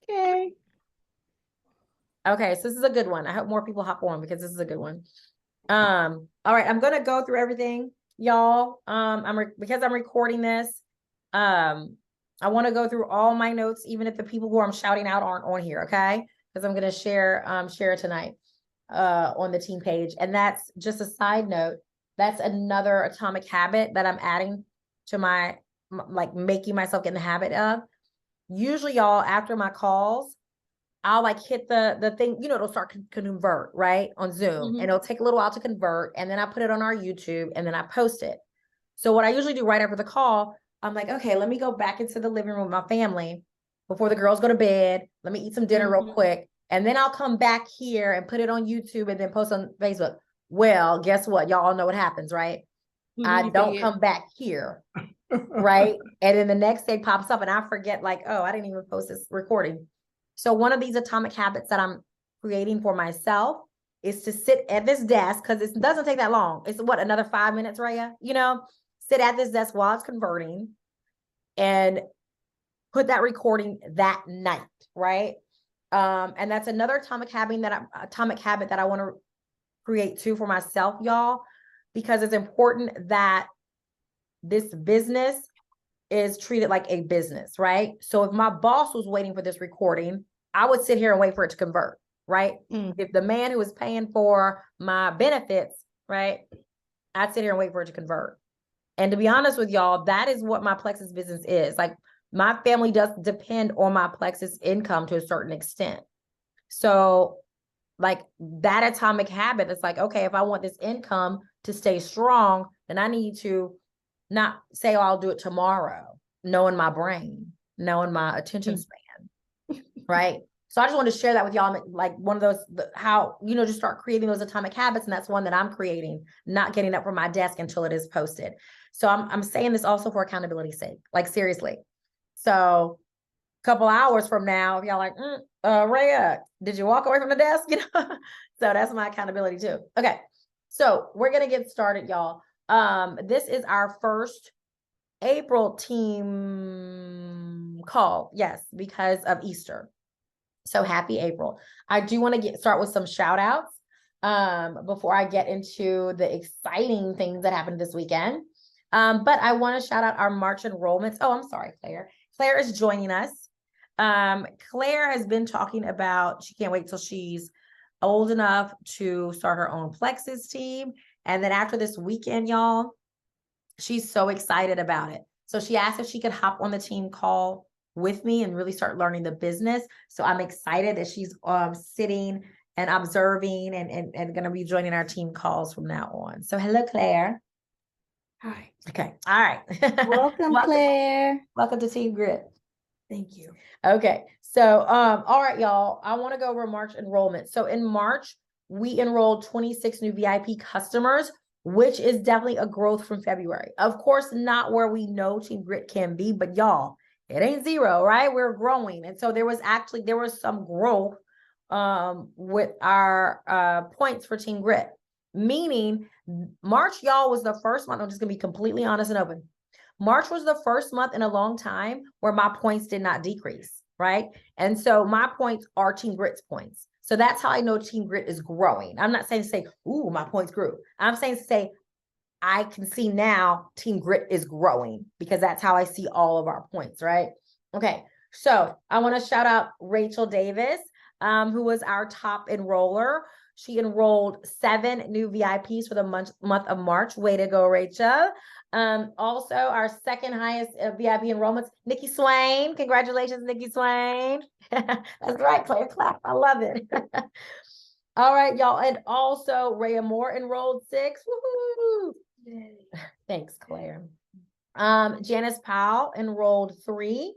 Okay. Okay, so this is a good one. I hope more people hop on because this is a good one. All right, I'm gonna go through everything, y'all. Because I'm recording this. I want to go through all my notes, even if the people who I'm shouting out aren't on here, okay? Because I'm gonna share it tonight on the team page. And that's just a side note. That's another atomic habit that I'm adding to my like making myself get in the habit of. Usually, y'all, after my calls, I'll like hit the thing, it'll start convert, right? On Zoom. And it'll take a little while to convert. And then I put it on our YouTube and then I post it. So what I usually do right after the call, I'm like, okay, let me go back into the living room with my family before the girls go to bed. Let me eat some dinner real quick. And then I'll come back here and put it on YouTube and then post on Facebook. Well, guess what? Y'all know what happens, right? I don't come back here. Right. And then the next day pops up and I forget, like, oh, I didn't even post this recording. So one of these atomic habits that I'm creating for myself is to sit at this desk, because it doesn't take that long. It's what, another 5 minutes, Raya? Sit at this desk while it's converting and put that recording that night, right? And that's another atomic habit that I want to create too for myself, y'all, because it's important that this business is treated like a business, right? So if my boss was waiting for this recording, I would sit here and wait for it to convert, right? If the man who was paying for my benefits, right, I'd sit here and wait for it to convert. And to be honest with y'all, that is what my Plexus business is. Like, my family does depend on my Plexus income to a certain extent. So like that atomic habit, it's like, okay, if I want this income to stay strong, then I need to not say, oh, I'll do it tomorrow, knowing my brain, knowing my attention span, right? So I just want to share that with y'all, like one of those, how, just start creating those atomic habits. And that's one that I'm creating, not getting up from my desk until it is posted. So I'm saying this also for accountability's sake, like seriously. So a couple hours from now, if y'all like, Raya, did you walk away from the desk? So that's my accountability too. Okay. So we're going to get started, y'all. This is our first April team call. Yes, because of Easter. So happy April. I do want to start with some shout outs before I get into the exciting things that happened this weekend. But I want to shout out our March enrollments. Oh, I'm sorry, Claire. Claire is joining us. Claire has been talking about, she can't wait till she's old enough to start her own Plexus team. And then after this weekend, y'all, she's so excited about it. So she asked if she could hop on the team call with me and really start learning the business. So I'm excited that she's sitting and observing and going to be joining our team calls from now on. So hello, Claire. Hi. Okay. All right. Welcome, Claire. Welcome to Team Grit. Thank you. Okay. So, all right, y'all, I want to go over March enrollment. So in March, we enrolled 26 new VIP customers, which is definitely a growth from February. Of course, not where we know Team Grit can be, but y'all, it ain't zero, right? We're growing. And so there was some growth with our points for Team Grit, meaning March, y'all, was the first month. I'm just gonna be completely honest and open. March was the first month in a long time where my points did not decrease, right? And so my points are Team Grit's points. So that's how I know Team Grit is growing. I'm not saying to say, ooh, my points grew. I'm saying to say, I can see now Team Grit is growing, because that's how I see all of our points, right? Okay, so I want to shout out Rachel Davis, who was our top enroller. She enrolled 7 new VIPs for the month of March. Way to go, Rachel. Also, our second highest VIP enrollments, Nikki Swain. Congratulations, Nikki Swain. That's right, Claire, clap. I love it. All right, y'all. And also, Rhea Moore enrolled 6. Woohoo! Thanks, Claire. Janice Powell enrolled 3.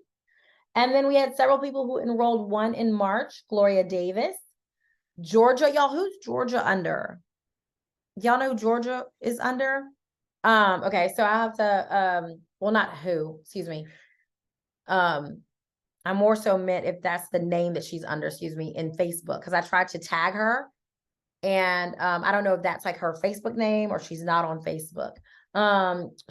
And then we had several people who enrolled 1 in March. Gloria Davis. Georgia, y'all, who's Georgia under? Y'all know who Georgia is under? Okay, so I have to, well, not who, excuse me. I more so meant if that's the name that she's under, excuse me, in Facebook, because I tried to tag her. And I don't know if that's like her Facebook name or she's not on Facebook.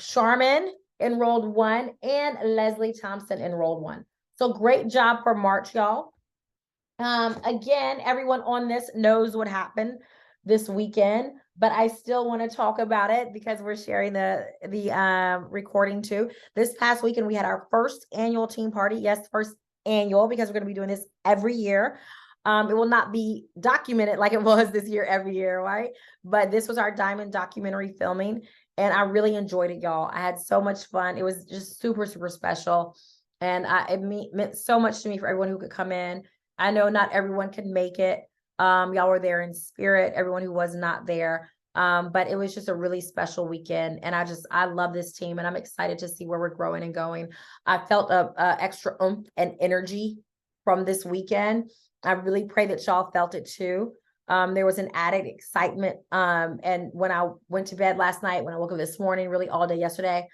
Charmin enrolled 1 and Leslie Thompson enrolled 1. So great job for March, y'all. Again, everyone on this knows what happened this weekend, but I still want to talk about it because we're sharing the recording too. This past weekend, we had our first annual team party. Yes, first annual, because we're going to be doing this every year. It will not be documented like it was this year every year, right? But this was our Diamond documentary filming, and I really enjoyed it, y'all. I had so much fun. It was just super, super special. And it meant so much to me for everyone who could come in. I know not everyone could make it. Y'all were there in spirit, everyone who was not there. But it was just a really special weekend. And I love this team, and I'm excited to see where we're growing and going. I felt a extra oomph and energy from this weekend. I really pray that y'all felt it too. There was an added excitement. And when I went to bed last night, when I woke up this morning, really all day yesterday,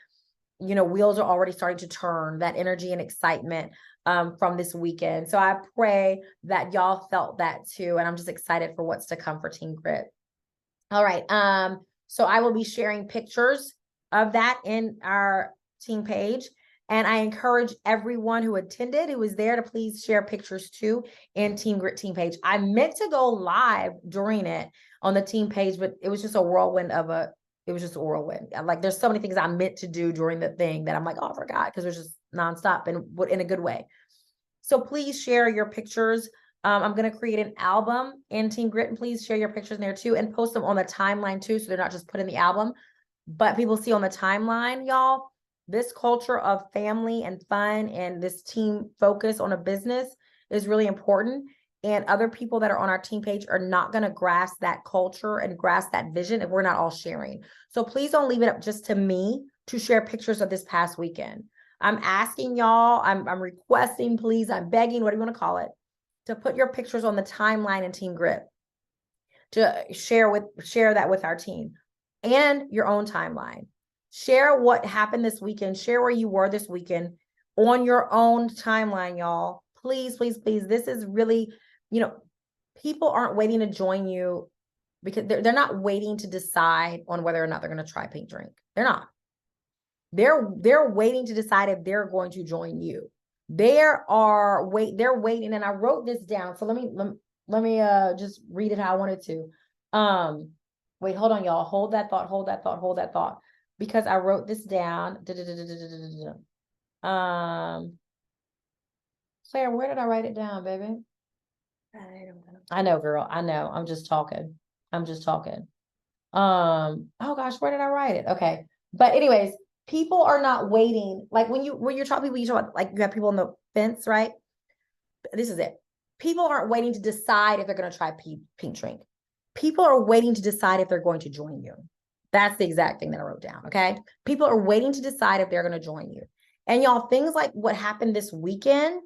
wheels are already starting to turn, that energy and excitement from this weekend. So I pray that y'all felt that too. And I'm just excited for what's to come for Team Grit. All right. So I will be sharing pictures of that in our team page. And I encourage everyone who attended, who was there, to please share pictures too in Team Grit team page. I meant to go live during it on the team page, but it was just a whirlwind it was just a whirlwind. Like, there's so many things I meant to do during the thing that I'm like, oh, I forgot, because it was just nonstop and in a good way. So please share your pictures. I'm going to create an album in Team Grit, and please share your pictures in there too, and post them on the timeline too, so they're not just put in the album, but people see on the timeline, y'all. This culture of family and fun and this team focus on a business is really important. And other people that are on our team page are not going to grasp that culture and grasp that vision if we're not all sharing. So please don't leave it up just to me to share pictures of this past weekend. I'm asking y'all, I'm requesting, please, I'm begging, what do you want to call it, to put your pictures on the timeline in Team Grit, to share that with our team, and your own timeline. Share what happened this weekend. Share where you were this weekend on your own timeline, y'all. Please, please, please. This is really, people aren't waiting to join you because they're not waiting to decide on whether or not they're going to try Pink Drink. They're not. They're waiting to decide if they're going to join you. They're waiting, and I wrote this down. So let me just read it how I wanted to. Wait, hold on, y'all. Hold that thought, because I wrote this down. Claire, where did I write it down, baby? I don't know. I know, girl. I know. I'm just talking. Oh gosh, where did I write it? Okay. But anyways, people are not waiting. Like when you're talking people, you talk about, like, you have people on the fence, right? This is it. People aren't waiting to decide if they're going to try Pink Drink. People are waiting to decide if they're going to join you. That's the exact thing that I wrote down. Okay. People are waiting to decide if they're going to join you. And y'all, things like what happened this weekend,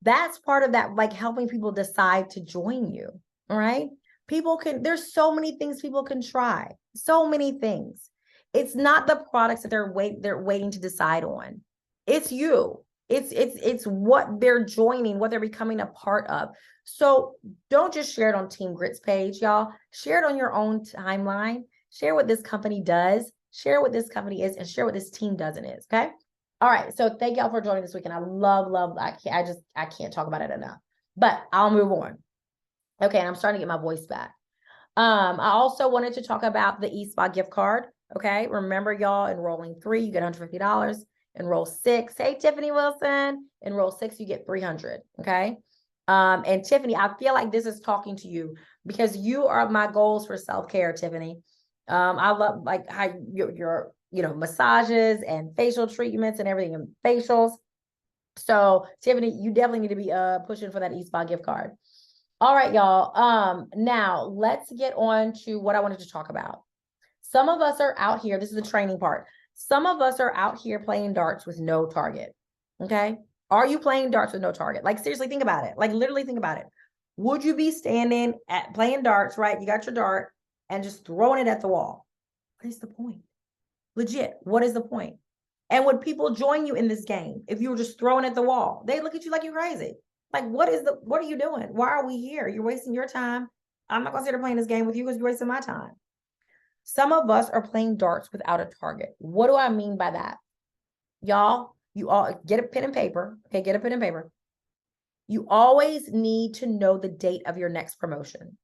that's part of that, like helping people decide to join you. All right. There's so many things people can try. So many things. It's not the products that they're waiting to decide on. It's you. It's what they're joining, what they're becoming a part of. So don't just share it on Team Grit's page, y'all. Share it on your own timeline. Share what this company does. Share what this company is, and share what this team does and is. Okay. All right. So thank y'all for joining this weekend. I love. I can't talk about it enough. But I'll move on. Okay, and I'm starting to get my voice back. I also wanted to talk about the eSpa gift card. Okay, remember, y'all, enrolling 3, you get $150. Enroll 6, hey, Tiffany Wilson, enroll 6, you get $300. Okay. And Tiffany, I feel like this is talking to you because you are my goals for self-care, Tiffany. I love, like, how your massages and facial treatments and everything, and facials. So Tiffany, you definitely need to be pushing for that eSpa gift card. All right, y'all. Now let's get on to what I wanted to talk about. Some of us are out here. This is the training part. Some of us are out here playing darts with no target. Okay. Are you playing darts with no target? Like, seriously, think about it. Like, literally think about it. Would you be standing at playing darts, right? You got your dart and just throwing it at the wall. What is the point? Legit. What is the point? And would people join you in this game if you were just throwing at the wall? They look at you like you're crazy. Like, what are you doing? Why are we here? You're wasting your time. I'm not going to sit here playing this game with you because you're wasting my time. Some of us are playing darts without a target. What do I mean by that? Y'all, you all get a pen and paper. Okay, get a pen and paper. You always need to know the date of your next promotion.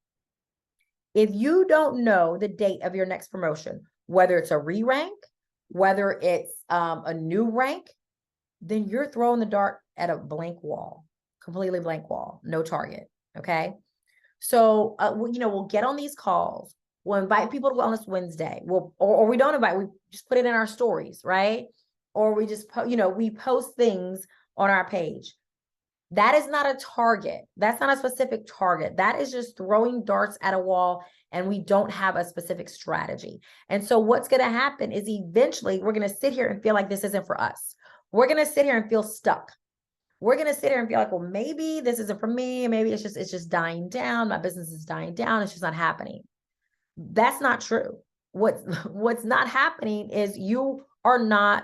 If you don't know the date of your next promotion, whether it's a re-rank, whether it's a new rank, then you're throwing the dart at a blank wall, completely blank wall, no target. Okay. So, we'll get on these calls. We'll invite people to Wellness Wednesday. Or we don't invite, we just put it in our stories, right? Or we just, we post things on our page. That is not a target. That's not a specific target. That is just throwing darts at a wall, and we don't have a specific strategy. And so what's going to happen is eventually we're going to sit here and feel like this isn't for us. We're going to sit here and feel stuck. We're going to sit here and feel like, well, maybe this isn't for me. Maybe it's just dying down. My business is dying down. It's just not happening. That's not true. What's not happening is you are not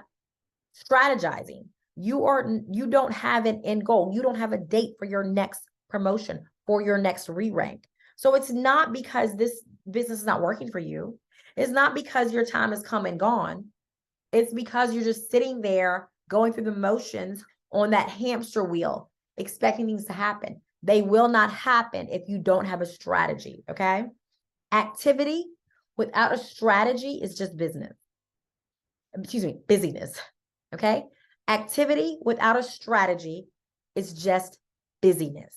strategizing. You don't have an end goal. You don't have a date for your next promotion, for your next re-rank. So it's not because this business is not working for you. It's not because your time has come and gone. It's because you're just sitting there going through the motions on that hamster wheel, expecting things to happen. They will not happen if you don't have a strategy, okay? Activity without a strategy is just business. Busyness, okay? Activity without a strategy is just busyness.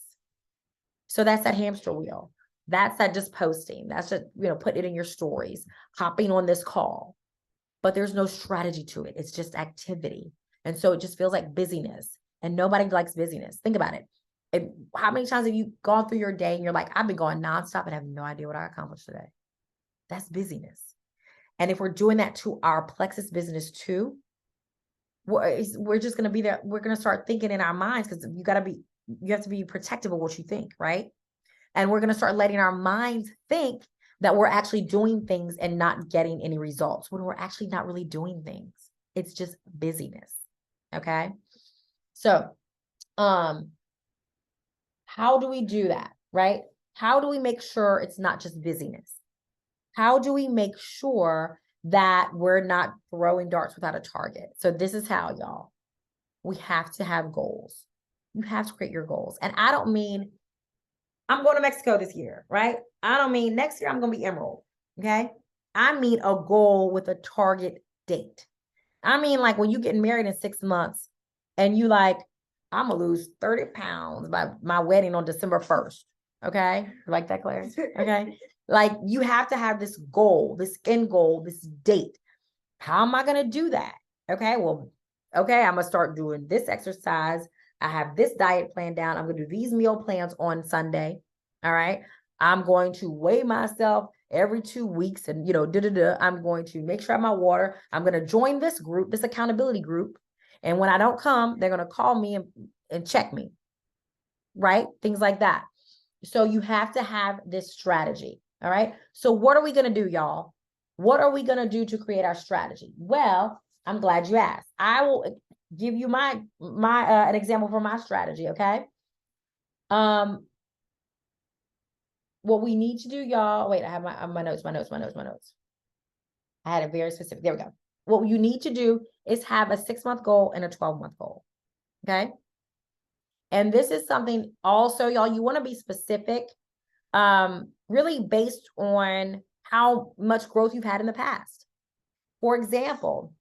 So that's that hamster wheel. That's that just posting. That's just, put it in your stories, hopping on this call. But there's no strategy to it. It's just activity. And so it just feels like busyness. And nobody likes busyness. Think about it. How many times have you gone through your day and you're like, I've been going nonstop and have no idea what I accomplished today? That's busyness. And if we're doing that to our plexus business too, we're just going to be there. We're going to start thinking in our minds, because you have to be protective of what you think, right? And we're going to start letting our minds think that we're actually doing things and not getting any results when we're actually not really doing things. It's just busyness. Okay. So, how do we do that, right? How do we make sure it's not just busyness? How do we make sure that we're not throwing darts without a target? So this is how, y'all. We have to have goals. You have to create your goals. And I don't mean I'm going to Mexico this year, right? I don't mean next year I'm going to be Emerald, okay? I mean a goal with a target date. I mean, like when you get married in 6 months and you like, I'm going to lose 30 pounds by my wedding on December 1st, okay? You like that, Claire? Okay? Like you have to have this goal, this end goal, this date. How am I going to do that? Okay, well, I'm going to start doing this exercise. I have this diet plan down. I'm going to do these meal plans on Sunday. All right. I'm going to weigh myself every 2 weeks and, I'm going to make sure I have my water. I'm going to join this group, this accountability group. And when I don't come, they're going to call me and check me. Right. Things like that. So you have to have this strategy. All right. So what are we going to do, y'all? What are we going to do to create our strategy? Well, I'm glad you asked. I will give you an example for my strategy, okay? What we need to do, y'all, wait, I have my notes. I had a very specific, there we go. What you need to do is have a 6-month goal and a 12-month goal, okay? And this is something also, y'all, you want to be specific, really based on how much growth you've had in the past. For example,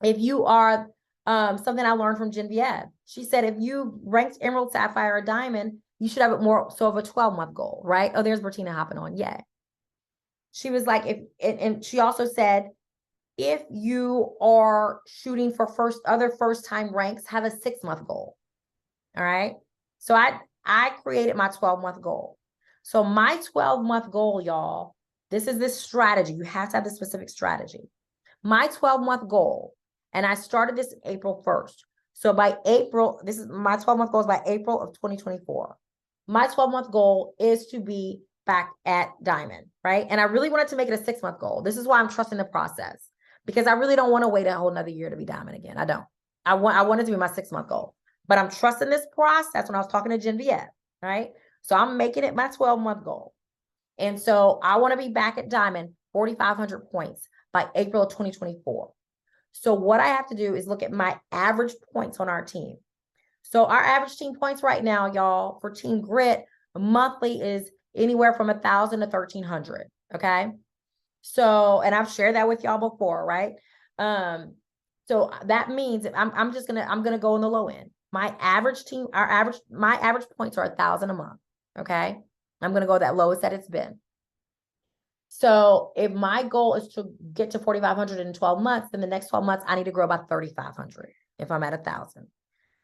if you are something I learned from Genevieve, she said, if you ranked Emerald, Sapphire, or Diamond, you should have more so of a 12-month goal, right? Oh, there's Bertina hopping on. Yay. She was like, and she also said, if you are shooting for other first-time ranks, have a 6-month goal. All right. So I created my 12-month goal. So my 12-month goal, y'all, this is this strategy. You have to have this specific strategy. My 12-month goal, and I started this April 1st. So by April, this is my 12-month goal is by April of 2024. My 12-month goal is to be back at Diamond, right? And I really wanted to make it a 6-month goal. This is why I'm trusting the process, because I really don't want to wait a whole nother year to be Diamond again. I don't. I want it to be my 6-month goal, but I'm trusting this process when I was talking to Genevieve, right? So I'm making it my 12-month goal. And so I want to be back at Diamond, 4,500 points by April of 2024. So what I have to do is look at my average points on our team. So our average team points right now, y'all, for Team Grit monthly is anywhere from 1,000 to 1,300. Okay. So, and I've shared that with y'all before, right? So that means I'm gonna go on the low end. My average points are 1,000 a month. Okay. I'm gonna go that lowest that it's been. So if my goal is to get to 4,500 in 12 months, then the next 12 months, I need to grow by 3,500 if I'm at 1,000.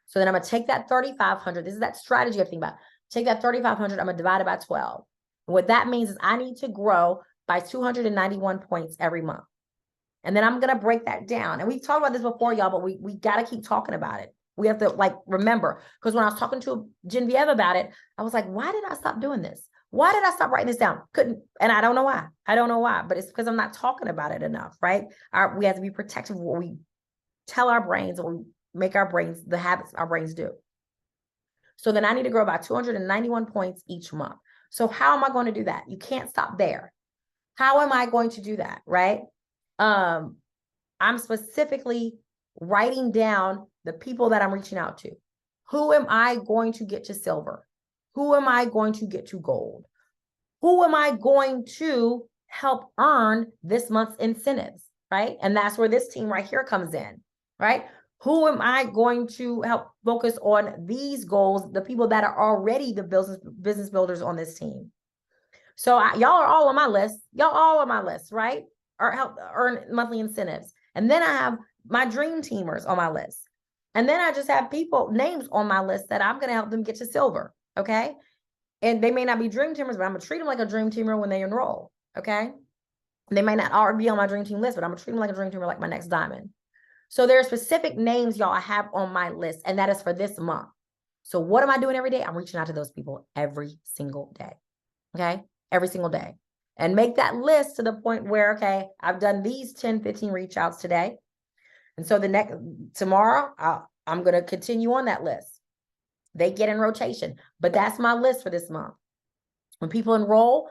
So then I'm going to take that 3,500. This is that strategy I think about. Take that 3,500. I'm going to divide it by 12. And what that means is I need to grow by 291 points every month. And then I'm going to break that down. And we've talked about this before, y'all, but we got to keep talking about it. We have to like remember, because when I was talking to Genevieve about it, I was like, why did I stop doing this? Why did I stop writing this down? Couldn't, and I don't know why. I don't know why, but it's because I'm not talking about it enough, right? We have to be protective of what we tell our brains, or we make our brains, the habits our brains do. So then I need to grow by 291 points each month. So how am I going to do that? You can't stop there. How am I going to do that, right? I'm specifically writing down the people that I'm reaching out to. Who am I going to get to silver? Who am I going to get to gold? Who am I going to help earn this month's incentives, right? And that's where this team right here comes in, right? Who am I going to help focus on these goals, the people that are already the business builders on this team? So y'all are all on my list. Y'all all on my list, right? Or help earn monthly incentives. And then I have my dream teamers on my list. And then I just have names on my list that I'm going to help them get to silver. Okay. And they may not be dream teamers, but I'm going to treat them like a dream teamer when they enroll. Okay. And they may not already be on my dream team list, but I'm going to treat them like a dream teamer, like my next diamond. So there are specific names, y'all, I have on my list, and that is for this month. So what am I doing every day? I'm reaching out to those people every single day. Okay. Every single day. And make that list to the point where, okay, I've done these 10, 15 reach outs today. And so tomorrow, I'm going to continue on that list. They get in rotation, but that's my list for this month. When people enroll,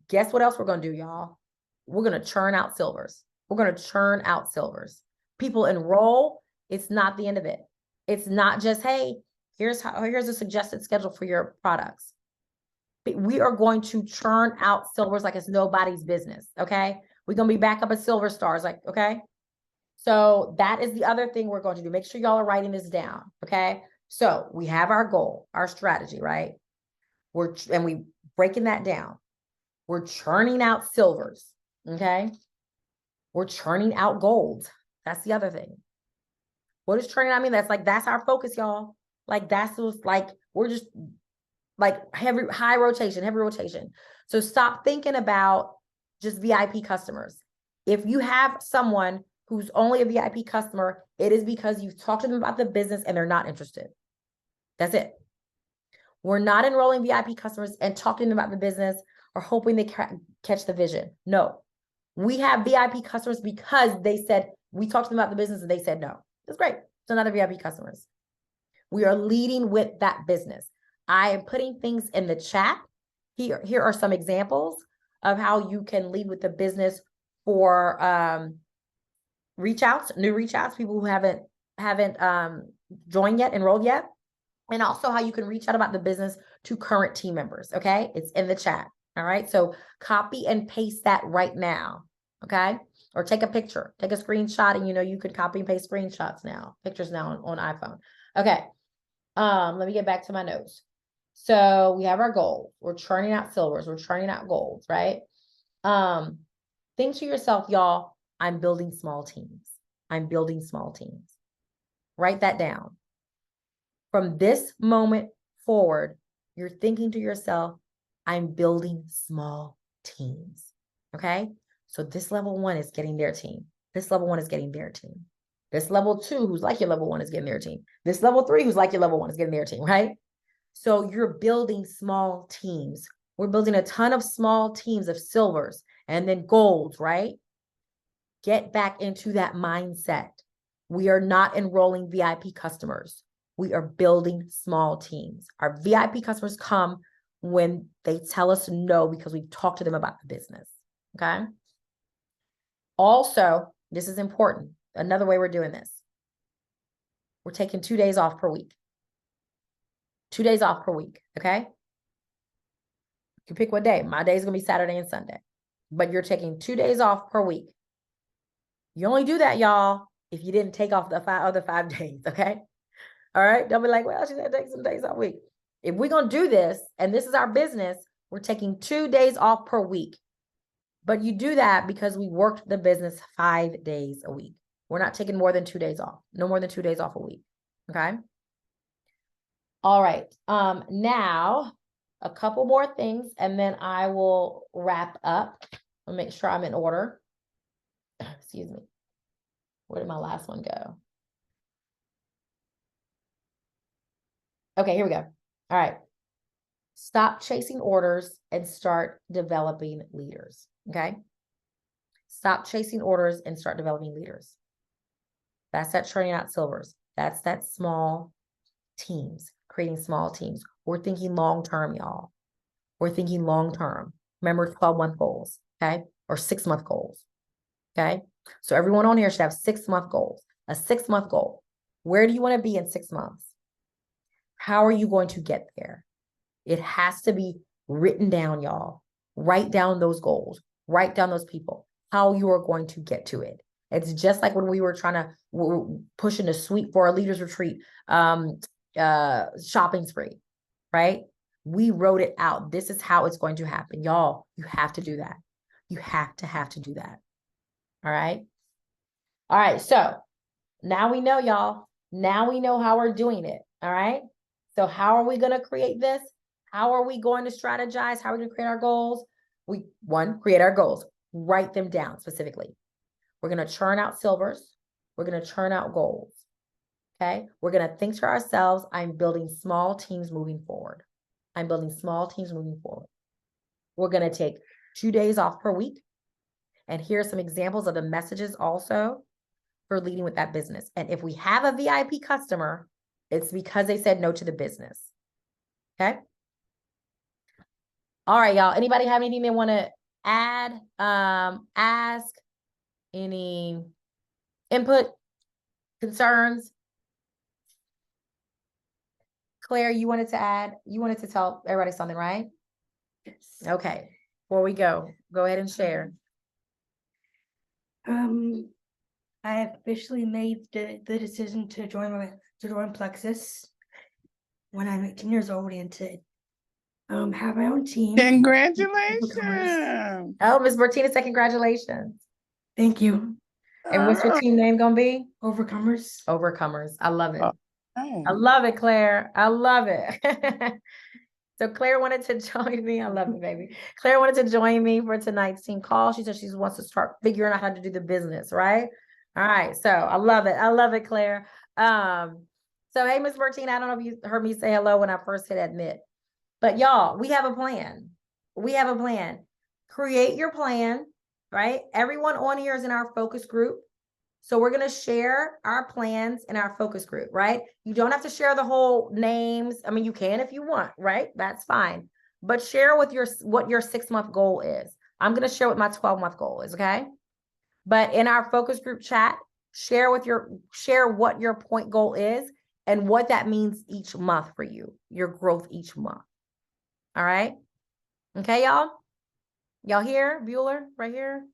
guess what else we're going to do, y'all? We're going to churn out silvers. We're going to churn out silvers. People enroll. It's not the end of it. It's not just, hey, here's a suggested schedule for your products. We are going to churn out silvers like it's nobody's business. Okay. We're going to be back up at silver stars. Like, okay. So that is the other thing we're going to do. Make sure y'all are writing this down. Okay. So we have our goal, our strategy, right? And we breaking that down. We're churning out silvers. Okay. We're churning out gold. That's the other thing. What is churning? I mean, that's our focus, y'all. Like that's just like, we're just like heavy rotation. So stop thinking about just VIP customers. If you have someone who's only a VIP customer, it is because you've talked to them about the business and they're not interested. That's it. We're not enrolling VIP customers and talking to them about the business or hoping they catch the vision. No, we have VIP customers because they said, we talked to them about the business and they said no. That's great. So another VIP customers. We are leading with that business. I am putting things in the chat. Here are some examples of how you can lead with the business for new reach outs, people who haven't joined yet, enrolled yet, and also how you can reach out about the business to current team members. Okay, it's in the chat. All right, so copy and paste that right now. Okay, or take a picture, take a screenshot, and you could copy and paste screenshots now, pictures now on iPhone. Okay, let me get back to my notes. So we have our goal. We're churning out silvers. We're churning out golds, right? Think to yourself, y'all, I'm building small teams. I'm building small teams. Write that down. From this moment forward, you're thinking to yourself, I'm building small teams. Okay? So this level 1 is getting their team. This level 1 is getting their team. This level 2, who's like your level 1, is getting their team. This level 3, who's like your level 1, is getting their team, right? So you're building small teams. We're building a ton of small teams of silvers and then golds, right? Get back into that mindset. We are not enrolling VIP customers. We are building small teams. Our VIP customers come when they tell us no because we've talked to them about the business, okay? Also, this is important. Another way we're doing this. We're taking 2 days off per week. 2 days off per week, okay? You can pick what day. My day is going to be Saturday and Sunday, but you're taking 2 days off per week. You only do that, y'all, if you didn't take off the other 5 days, okay? All right? Don't be like, well, she said take some days off a week. If we're going to do this, and this is our business, we're taking 2 days off per week. But you do that because we worked the business 5 days a week. We're not taking more than 2 days off. No more than 2 days off a week. Okay. All right. Now a couple more things and then I will wrap up. I'll make sure I'm in order. Excuse me. Where did my last one go? Okay, here we go. All right. Stop chasing orders and start developing leaders. Okay. Stop chasing orders and start developing leaders. That's that churning out silvers. That's that small teams, creating small teams. We're thinking long-term, y'all. We're thinking long-term. Remember 12-month goals, okay? Or 6-month goals, okay? So everyone on here should have 6-month goals, a 6-month goal. Where do you want to be in 6 months? How are you going to get there? It has to be written down, y'all. Write down those goals. Write down those people, how you are going to get to it. It's just like when we were pushing a suite for a leaders retreat, shopping spree, right? We wrote it out. This is how it's going to happen. Y'all, you have to do that. You have to do that. All right. All right. So now we know, y'all. Now we know how we're doing it. All right. So how are we going to create this? How are we going to strategize? How are we going to create our goals? Create our goals. Write them down specifically. We're going to churn out silvers. We're going to churn out goals. Okay. We're going to think to ourselves, I'm building small teams moving forward. I'm building small teams moving forward. We're going to take 2 days off per week. And here are some examples of the messages also for leading with that business. And if we have a VIP customer, it's because they said no to the business. Okay. All right, y'all. Anybody have anything they want to add, ask, any input, concerns? Claire, you wanted to tell everybody something, right? Yes. Okay. Before we go ahead and share. I have officially made the decision to join Plexus when I'm 18 years old and to have my own team. Congratulations. Oh, Ms. Martinez said congratulations. Thank you. And what's your team name gonna be? Overcomers. Overcomers. I love it. Oh. I love it, Claire. I love it. So Claire wanted to join me. I love it, baby. Claire wanted to join me for tonight's team call. She said she wants to start figuring out how to do the business, right? All right. So I love it. I love it, Claire. So hey, Ms. Martina, I don't know if you heard me say hello when I first hit admit, but y'all, we have a plan. We have a plan. Create your plan, right? Everyone on here is in our focus group. So we're going to share our plans in our focus group, right? You don't have to share the whole names. I mean, you can if you want, right? That's fine. But share with what your 6-month goal is. I'm going to share what my 12-month goal is, okay? But in our focus group chat, share what your point goal is and what that means each month for you, your growth each month. All right? Okay, y'all? Y'all here? Bueller, right here?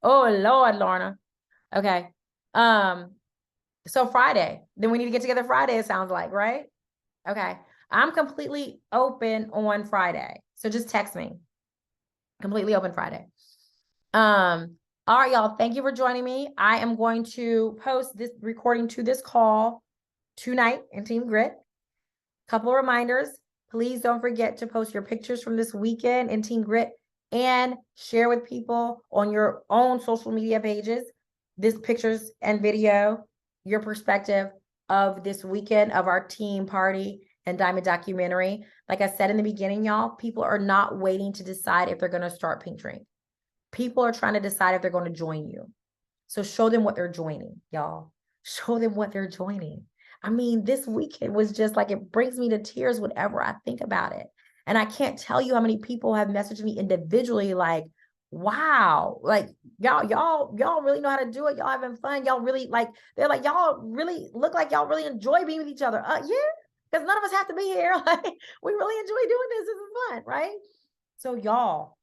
Oh, Lord, Lorna. Okay. So Friday, then we need to get together Friday, it sounds like, right? Okay. I'm completely open on Friday. So just text me. Completely open Friday. All right, y'all. Thank you for joining me. I am going to post this recording to this call tonight in Team Grit. Couple of reminders. Please don't forget to post your pictures from this weekend in Team Grit and share with people on your own social media pages. This pictures and video, your perspective of this weekend of our team party and Diamond documentary. Like I said in the beginning, y'all, people are not waiting to decide if they're going to start Pink Drink. People are trying to decide if they're going to join you. So show them what they're joining, y'all. Show them what they're joining. I mean, this weekend was just like, it brings me to tears whenever I think about it. And I can't tell you how many people have messaged me individually like, wow, like y'all really know how to do it. Y'all having fun. Y'all really they're like, y'all really look like y'all really enjoy being with each other. Yeah. because none of us have to be here. Like, we really enjoy doing this. This is fun, right? So y'all,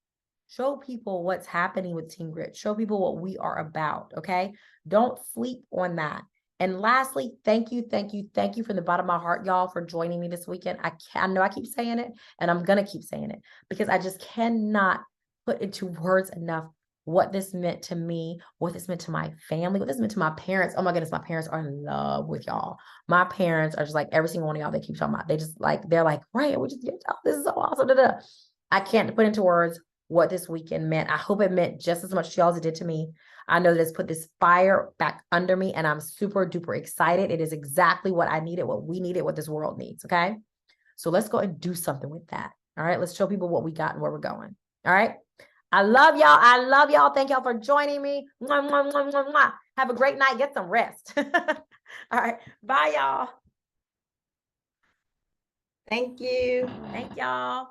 show people what's happening with Team Grit. Show people what we are about, okay? Don't sleep on that. And lastly, thank you from the bottom of my heart, y'all, for joining me this weekend. I know I keep saying it, and I'm going to keep saying it because I just cannot put into words enough what this meant to me, what this meant to my family, what this meant to my parents. Oh my goodness, my parents are in love with y'all. My parents are just like every single one of y'all they keep talking about. They just like, they're like, right, we just get y'all. This is so awesome. Da, da. I can't put into words what this weekend meant. I hope it meant just as much to y'all as it did to me. I know that it's put this fire back under me, and I'm super duper excited. It is exactly what I needed, what we needed, what this world needs. Okay. So let's go and do something with that. All right. Let's show people what we got and where we're going. All right. I love y'all. I love y'all. Thank y'all for joining me. Mwah, mwah, mwah, mwah, mwah. Have a great night. Get some rest. All right. Bye, y'all. Thank you. Thank y'all.